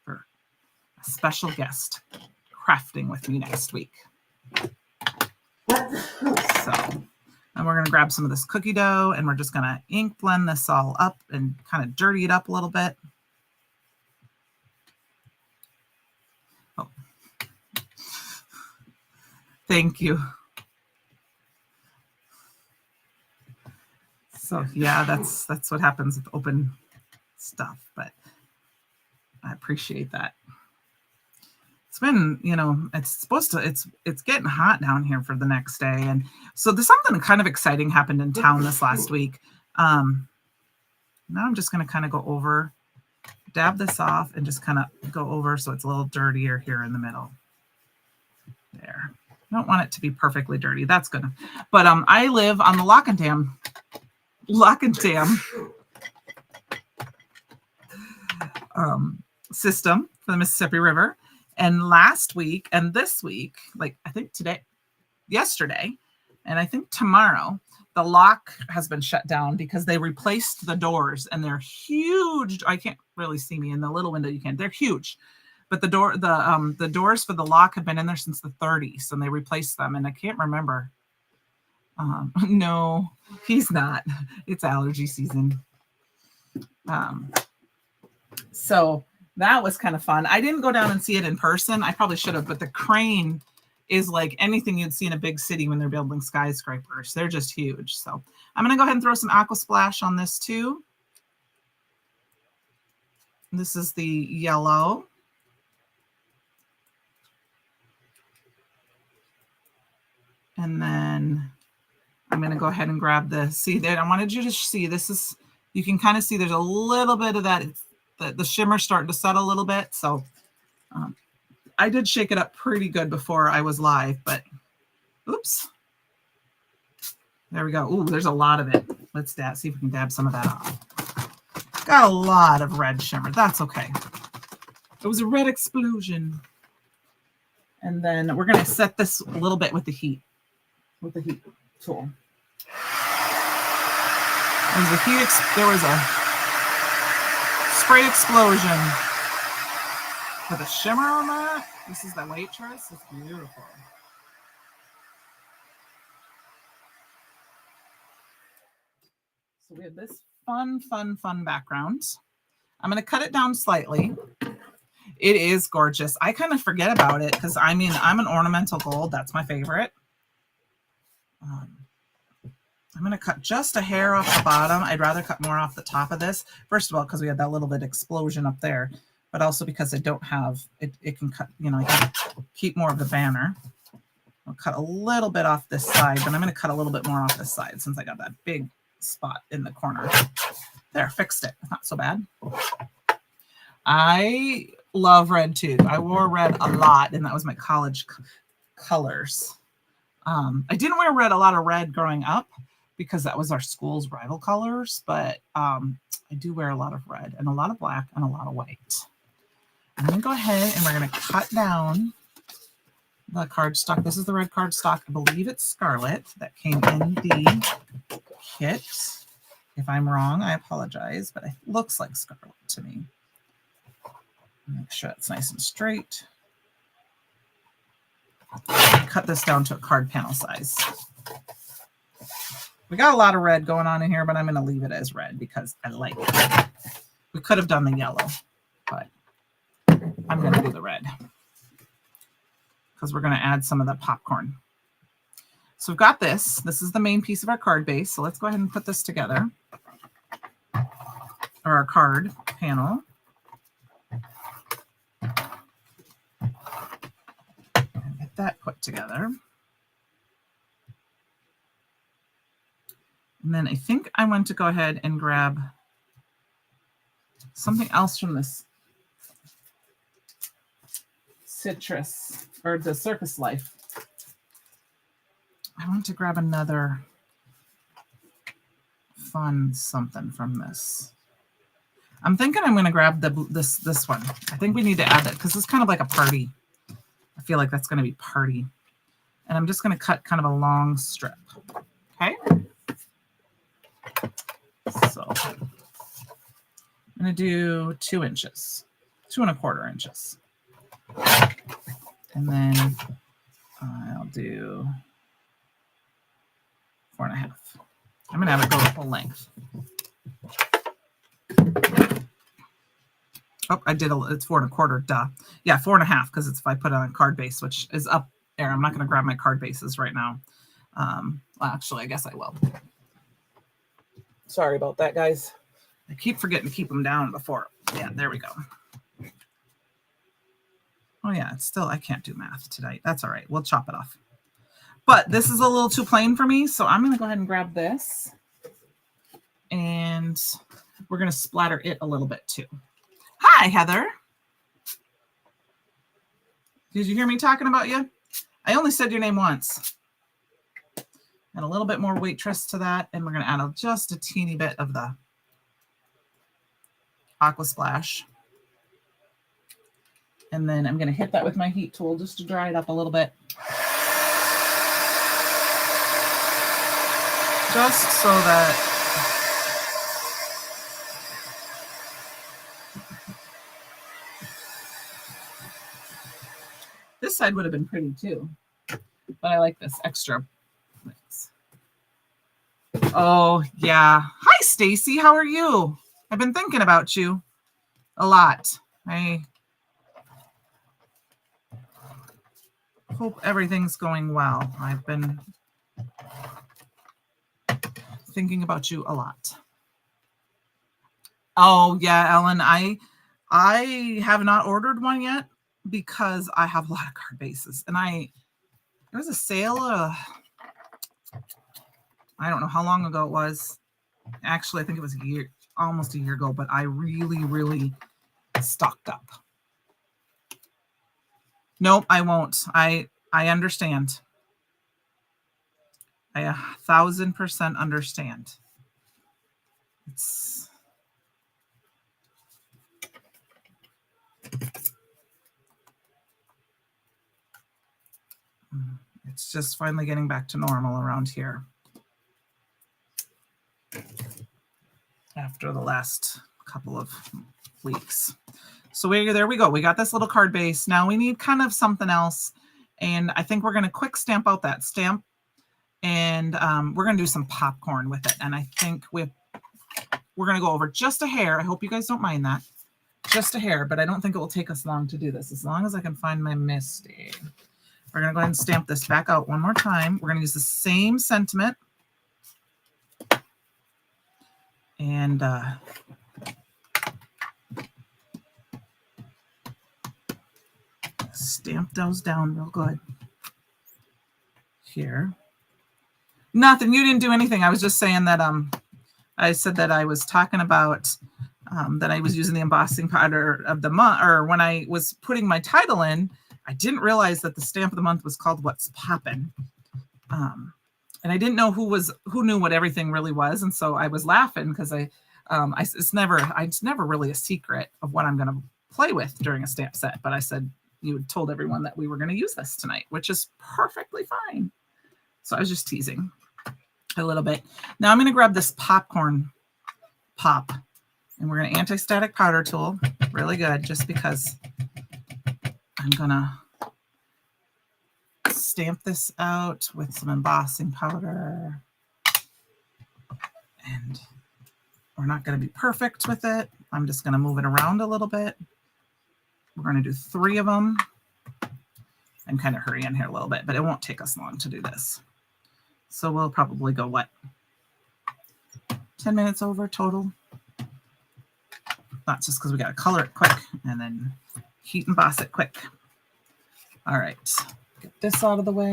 For a special guest crafting with me next week. So, and we're going to grab some of this cookie dough and we're just going to ink blend this all up and kind of dirty it up a little bit. Oh. Thank you. So yeah, that's what happens with open stuff, but I appreciate that. It's been, it's getting hot down here for the next day. And so there's something kind of exciting happened in town this last week. Now I'm just going to kind of go over, dab this off and just kind of go over so it's a little dirtier here in the middle. There. I don't want it to be perfectly dirty. That's good. But I live on the Lock and Dam system for the Mississippi River. And last week and this week, like I think yesterday, and I think tomorrow, the lock has been shut down because they replaced the doors and they're huge. I can't really see me in the little window. You can. They're huge. But the doors for the lock have been in there since the 30s and they replaced them. And I can't remember. No, he's not. It's allergy season. So that was kind of fun. I didn't go down and see it in person. I probably should have, but the crane is like anything you'd see in a big city when they're building skyscrapers. They're just huge. So I'm going to go ahead and throw some Aqua Splash on this too. This is the yellow. And then I'm going to go ahead and grab the, see that I wanted you to see, this is, you can kind of see there's a little bit of that, the shimmer starting to settle a little bit. So I did shake it up pretty good before I was live, but oops. There we go. Ooh, there's a lot of it. Let's see if we can dab some of that off. Got a lot of red shimmer. That's okay. It was a red explosion. And then we're going to set this a little bit with the heat tool. There was a spray explosion with a shimmer on that. This is the waitress. It's beautiful. So we have this fun background. I'm going to cut it down slightly. It is gorgeous. I kind of forget about it because I'm an ornamental gold. That's my favorite. I'm going to cut just a hair off the bottom. I'd rather cut more off the top of this. First of all, because we had that little bit explosion up there, but also because I don't have, it can cut, I can keep more of the banner. I'll cut a little bit off this side, but I'm going to cut a little bit more off this side since I got that big spot in the corner. There, fixed it. Not so bad. I love red too. I wore red a lot, and that was my college colors. I didn't wear a lot of red growing up because that was our school's rival colors, but I do wear a lot of red and a lot of black and a lot of white. I'm going to go ahead and we're going to cut down the cardstock. This is the red cardstock. I believe it's Scarlet that came in the kit. If I'm wrong, I apologize, but it looks like Scarlet to me. Make sure it's nice and straight. Cut this down to a card panel size. We got a lot of red going on in here, but I'm going to leave it as red because I like it. We could have done the yellow, but I'm going to do the red because we're going to add some of the popcorn. So we've got this. This is the main piece of our card base. So let's go ahead and put this together. Or our card panel. And get that put together. And then I think I want to go ahead and grab something else from this citrus or the Circus Life. I want to grab another fun something from this. I'm thinking I'm going to grab this one. I think we need to add that because it's kind of like a party. I feel like that's going to be party. And I'm just going to cut kind of a long strip. Okay. So I'm going to do 2 inches, 2¼ inches. And then I'll do 4½. I'm going to have it go the full length. Oh, I did it's 4¼ duh. Yeah, 4½ because it's if I put it on a card base, which is up there. I'm not going to grab my card bases right now. Well, actually, I guess I will. Sorry about that, guys. I keep forgetting to keep them down before. Yeah, there we go. Oh, yeah, it's still, I can't do math tonight. That's all right. We'll chop it off. But this is a little too plain for me, so I'm going to go ahead and grab this. And we're going to splatter it a little bit too. Hi, Heather. Did you hear me talking about you? I only said your name once. And a little bit more waitress to that. And we're going to add just a teeny bit of the Aqua Splash. And then I'm going to hit that with my heat tool just to dry it up a little bit. Just so that this side would have been pretty too, but I like this extra. Oh yeah. Hi, Stacy. How are you? I've been thinking about you a lot. I hope everything's going well. I've been thinking about you a lot. Oh yeah, Ellen. I have not ordered one yet because I have a lot of card bases, and there was a sale. I don't know how long ago it was. Actually, I think it was almost a year ago, but I really stocked up. Nope, I won't. I understand. I 1000% understand. It's just finally getting back to normal around here after the last couple of weeks. So there we go. We got this little card base. Now we need kind of something else. And I think we're going to quick stamp out that stamp. And we're going to do some popcorn with it. And I think we're going to go over just a hair. I hope you guys don't mind that. Just a hair, but I don't think it will take us long to do this. As long as I can find my Misty. We're going to go ahead and stamp this back out one more time. We're going to use the same sentiment. And stamp those down real good. Here. Nothing. You didn't do anything. I was just saying that I said that I was talking about that I was using the embossing powder of the month, or when I was putting my title in, I didn't realize that the stamp of the month was called What's Poppin'. And I didn't know who knew what everything really was, and so I was laughing because it's never really a secret of what I'm going to play with during a stamp set. But I said you had told everyone that we were going to use this tonight, which is perfectly fine. So I was just teasing a little bit. Now I'm going to grab this popcorn pop, and we're going to anti-static powder tool really good, just because I'm going to stamp this out with some embossing powder. And we're not going to be perfect with it. I'm just going to move it around a little bit. We're going to do 3 of them. I'm kind of hurrying here a little bit, but it won't take us long to do this. So we'll probably go, what, 10 minutes over total? That's just because we got to color it quick and then heat emboss it quick. All right, get this out of the way.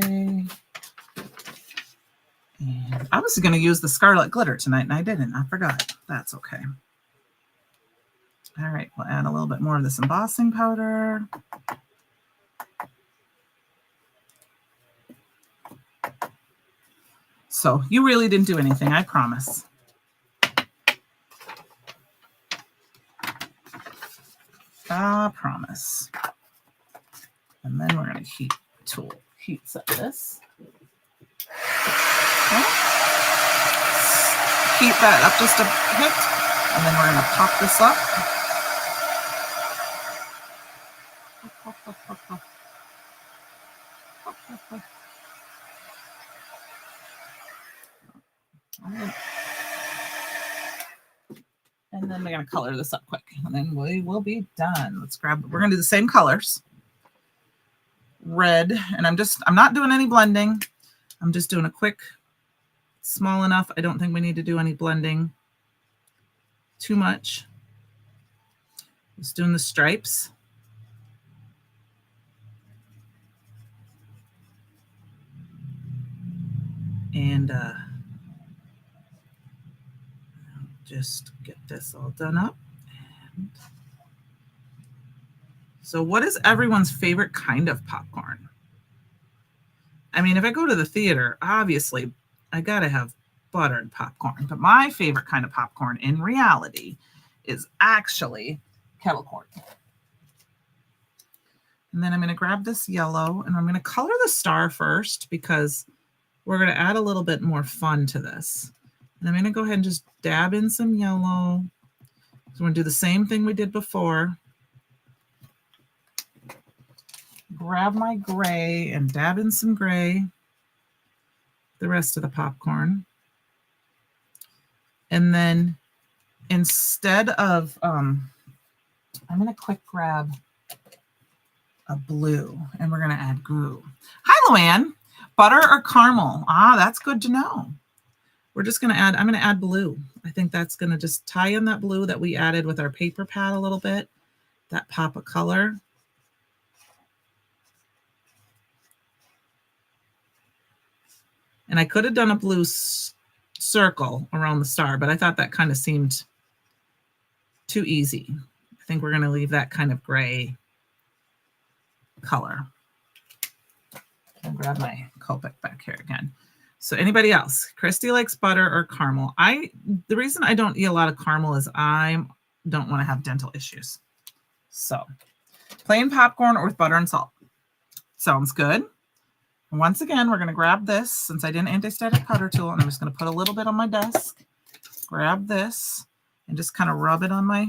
And I was going to use the scarlet glitter tonight, and I didn't. I forgot. That's okay. All right, we'll add a little bit more of this embossing powder. So you really didn't do anything, I promise. I promise. And then we're going to heat set this. Okay. Heat that up just a bit, and then we're going to pop this up. And then we're going to color this up quick, and then we will be done. Let's grab, we're going to do the same colors. Red, and I'm not doing any blending. I'm just doing a quick, small enough. I don't think we need to do any blending too much. Just doing the stripes. And just get this all done up. And so what is everyone's favorite kind of popcorn? I mean, if I go to the theater, obviously I gotta have buttered popcorn, but my favorite kind of popcorn in reality is actually kettle corn. And then I'm going to grab this yellow, and I'm going to color the star first because we're going to add a little bit more fun to this. And I'm going to go ahead and just dab in some yellow. So we're going to do the same thing we did before. Grab my gray and dab in some gray, the rest of the popcorn. And then instead of, I'm going to quick grab a blue, and we're going to add glue. Hi, Luann. Butter or caramel? Ah, that's good to know. We're just going to add, I'm going to add blue. I think that's going to just tie in that blue that we added with our paper pad a little bit, that pop of color. And I could have done a blue circle around the star, but I thought that kind of seemed too easy. I think we're going to leave that kind of gray color. I'll grab my Copic back here again. So anybody else? Christy likes butter or caramel. The reason I don't eat a lot of caramel is I don't want to have dental issues. So plain popcorn or with butter and salt. Sounds good. Once again, we're going to grab this, since I did an anti-static powder tool, and I'm just going to put a little bit on my desk. Grab this and just kind of rub it on my,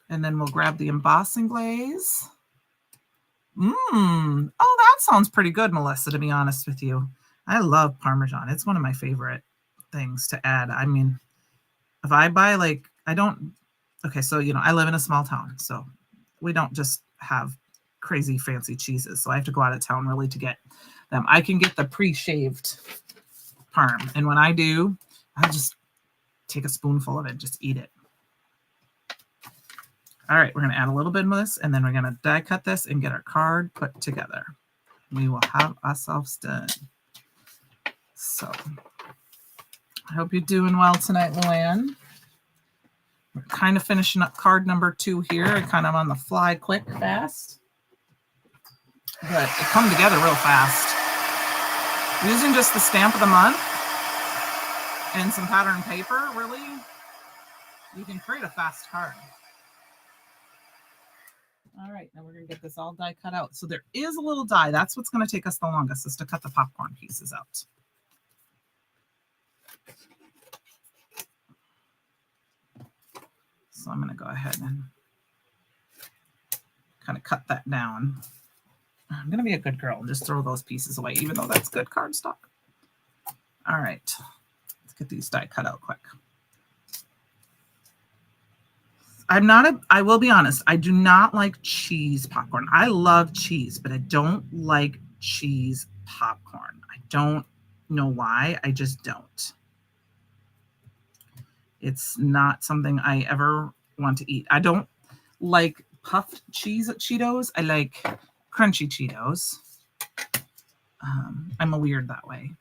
and then we'll grab the embossing glaze. Oh, that sounds pretty good, Melissa, to be honest with you. I love Parmesan. It's one of my favorite things to add. I mean, if I buy okay, so, I live in a small town, so we don't just have crazy fancy cheeses. So I have to go out of town really to get them. I can get the pre-shaved parm. And when I do, I'll just take a spoonful of it, just eat it. All right, we're going to add a little bit of this, and then we're going to die cut this and get our card put together. We will have ourselves done. So I hope you're doing well tonight, Luann. We're kind of finishing up card number 2 here, kind of on the fly, quick, fast. But it come together real fast. Using just the stamp of the month and some pattern paper, really, you can create a fast card. All right, now we're going to get this all die cut out. So there is a little die. That's what's going to take us the longest, is to cut the popcorn pieces out. So I'm going to go ahead and kind of cut that down. I'm going to be a good girl and just throw those pieces away, even though that's good cardstock. All right, let's get these die cut out quick. I will be honest, I do not like cheese popcorn. I love cheese, but I don't like cheese popcorn. I don't know why. I just don't. It's not something I ever want to eat. I don't like puffed cheese Cheetos. I like crunchy Cheetos. I'm a weird that way.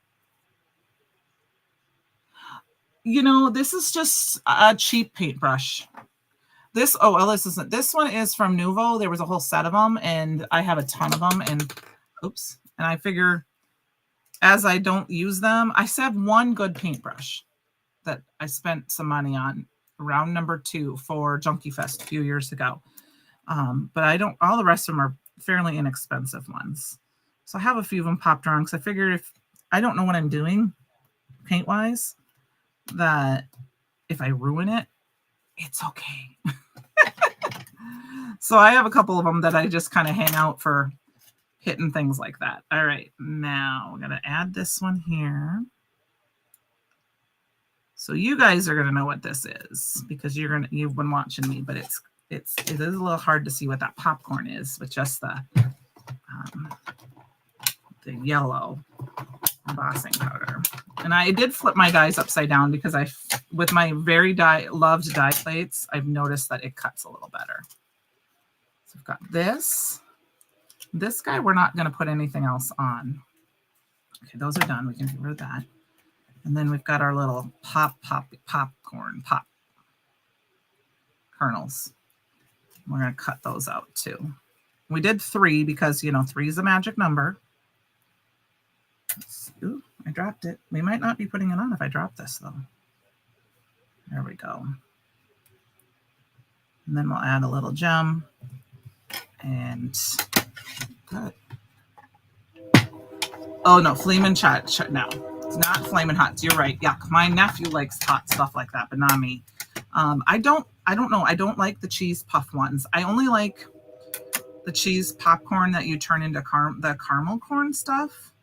You know, this is just a cheap paintbrush. This isn't. This one is from Nuvo. There was a whole set of them, and I have a ton of them. And oops, and I figure as I don't use them, I still have one good paintbrush that I spent some money on, round number 2 for Junkie Fest a few years ago. But I don't. All the rest of them are fairly inexpensive ones. So I have a few of them popped around because I figured if I don't know what I'm doing paint wise, that if I ruin it, it's okay. So I have a couple of them that I just kind of hang out for hitting things like that. All right, now we're gonna add this one here. So you guys are gonna know what this is because you've been watching me, but it is a little hard to see what that popcorn is with just the yellow embossing powder. And I did flip my dies upside down because with my very loved die plates, I've noticed that it cuts a little better. So I've got this. This guy, we're not going to put anything else on. Okay, those are done. We can get rid of that. And then we've got our little popcorn kernels. We're going to cut those out too. We did 3 because, 3 is a magic number. Ooh, I dropped it. We might not be putting it on if I drop this though. There we go. And then we'll add a little gem. And good. Oh no, Flamin' Chat. No, it's not Flamin' Hot. You're right. Yuck. My nephew likes hot stuff like that, but not me. I don't know. I don't like the cheese puff ones. I only like the cheese popcorn that you turn into the caramel corn stuff,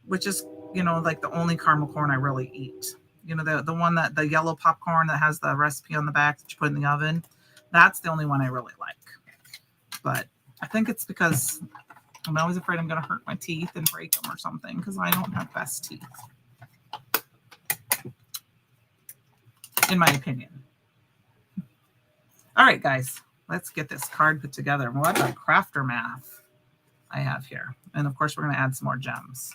which is, like the only caramel corn I really eat. The one the yellow popcorn that has the recipe on the back that you put in the oven. That's the only one I really like. But I think it's because I'm always afraid I'm going to hurt my teeth and break them or something because I don't have best teeth, in my opinion. All right, guys, let's get this card put together. What a crafter math I have here. And of course, we're going to add some more gems.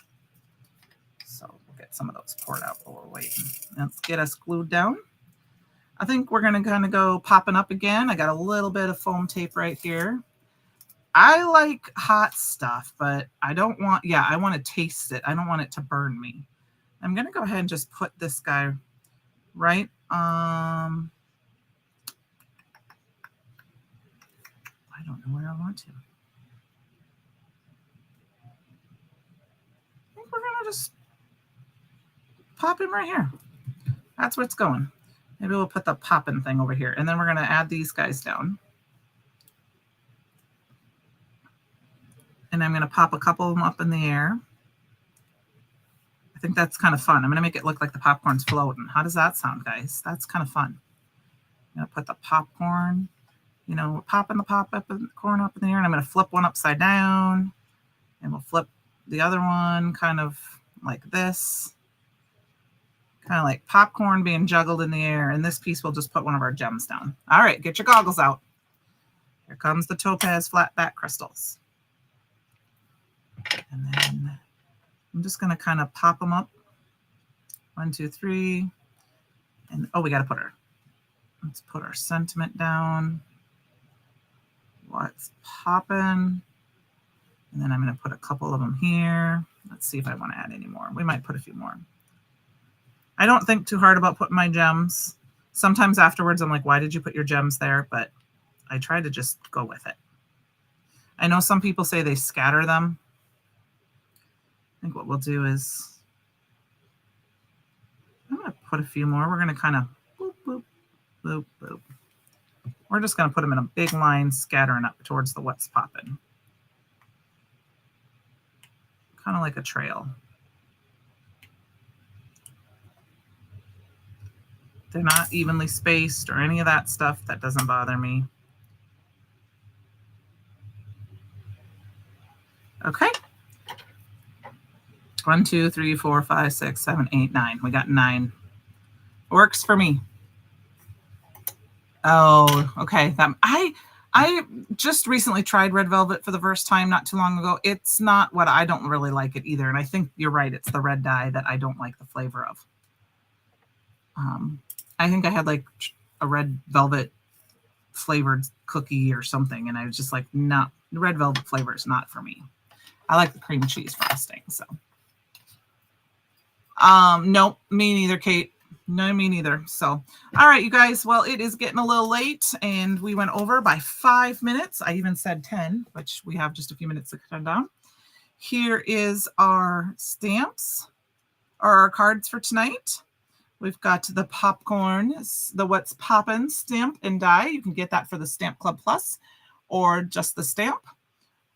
So we'll get some of those poured out while we're waiting. Let's get us glued down. I think we're going to kind of go popping up again. I got a little bit of foam tape right here. I like hot stuff, but I don't want, I want to taste it. I don't want it to burn me. I'm going to go ahead and just put this guy right. I don't know where I want to. I think we're going to just pop him right here. That's where it's going. Maybe we'll put the poppin' thing over here. And then we're going to add these guys down. And I'm going to pop a couple of them up in the air. I think that's kind of fun. I'm going to make it look like the popcorn's floating. How does that sound, guys? That's kind of fun. I'm going to put the popcorn, popping the corn up in the air. And I'm going to flip one upside down. And we'll flip the other one kind of like this. Kind of like popcorn being juggled in the air. And this piece, we'll just put one of our gems down. All right, get your goggles out. Here comes the topaz flat back crystals. And then I'm just going to kind of pop them up. 1, 2, 3. And we got to let's put our sentiment down. What's popping? And then I'm going to put a couple of them here. Let's see if I want to add any more. We might put a few more. I don't think too hard about putting my gems. Sometimes afterwards, I'm like, why did you put your gems there? But I try to just go with it. I know some people say they scatter them. I think what we'll do is I'm going to put a few more. We're going to kind of boop, boop, boop, boop. We're just going to put them in a big line, scattering up towards the what's popping. Kind of like a trail. they're not evenly spaced or any of that stuff, that doesn't bother me. Okay. 1, 2, 3, 4, 5, 6, 7, 8, 9. We got 9. Works for me. Oh, okay. I just recently tried red velvet for the first time not too long ago. It's not what I don't really like it either. And I think you're right. It's the red dye that I don't like the flavor of. I think I had like a red velvet flavored cookie or something. And I was just like, no, the red velvet flavor is not for me. I like the cream cheese frosting. So, nope, me neither, Kate. No, me neither. So, all right, you guys. Well, it is getting a little late, and we went over by 5 minutes. I even said 10, which we have just a few minutes to cut down. Here is our stamps, or our cards for tonight. We've got the popcorn, the What's Poppin' stamp and die. You can get that for the Stamp Club Plus or just the stamp.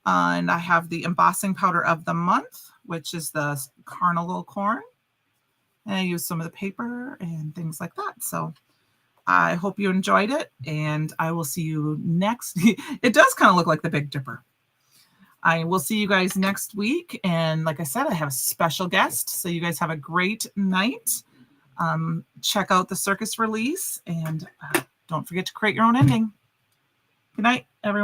And I have the embossing powder of the month, which is the Carnival corn. And I use some of the paper and things like that. So I hope you enjoyed it, and I will see you next. It does kind of look like the Big Dipper. I will see you guys next week. And like I said, I have a special guest. So you guys have a great night. Check out the circus release, and don't forget to create your own ending. Good night, everyone.